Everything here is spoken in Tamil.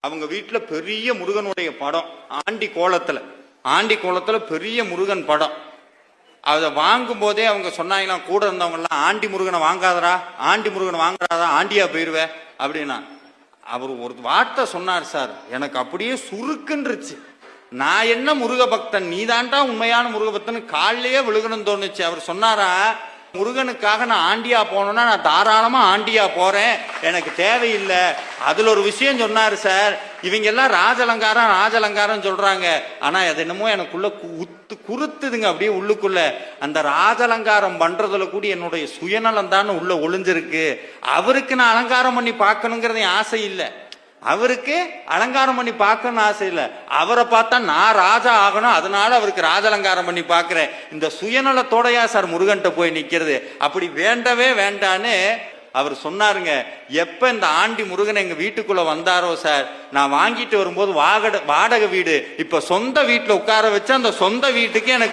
அவங்க வீட்டுல பெரிய முருகனுடைய படம் ஆண்டி கோலத்துல பெரிய முருகன் படம். அதை வாங்கும் போதே அவங்க சொன்னாங்களாம், கூட இருந்தவங்க எல்லாம், ஆண்டி முருகனை வாங்காதரா, ஆண்டி முருகனை வாங்குறாதா, ஆண்டியா போயிருவே அப்படின்னா. அவர் ஒரு வார்த்தை சொன்னார் சார், எனக்கு அப்படியே சுருக்குன்றுச்சு. நான் என்ன முருக பக்தன், நீதான்டா உண்மையான முருக பக்தன், காலிலேயே விழுகணும்னு தோணுச்சு. அவர் சொன்னாரா, முருகனுக்காக நான் ஆண்டியா போனோம்னா நான் தாராளமா ஆண்டியா போறேன், எனக்கு தேவையில்லை. அதுல ஒரு விஷயம் சொன்னாரு சார், இவங்க எல்லாம் ராஜலங்காரம் சொல்றாங்க, ஆனா அது என்னமோ எனக்குள்ள குறுத்துதுங்க அப்படியே உள்ளுக்குள்ள. அந்த ராஜலங்காரம் பண்றதுல கூட என்னுடைய சுயநலம் தான் உள்ள ஒளிஞ்சிருக்கு. அவருக்கு நான் அலங்காரம் பண்ணி பார்க்கணுங்கிறது என் ஆசை இல்லை, அவருக்கு அலங்காரம் பண்ணி பார்க்கணும்னு ஆசை இல்லை. அவரை பார்த்தா நான் ராஜா ஆகணும், அதனால அவருக்கு ராஜலங்காரம் பண்ணி பார்க்கிறேன். இந்த சுயநலத்தோடையா சார் முருகன்ட்ட போய் நிக்கிறது? அப்படி வேண்டவே வேண்டான்னு அவர் சொன்னாருங்க. எப்ப இந்த ஆண்டி முருகன் எங்க வீட்டுக்குள்ள வந்தாரோ சார், நான் வாங்கிட்டு வரும்போது வாடகை வீடு, இப்ப சொந்த வீட்டுல உட்கார வச்சு அந்த சொந்த வீட்டுக்கு எனக்கு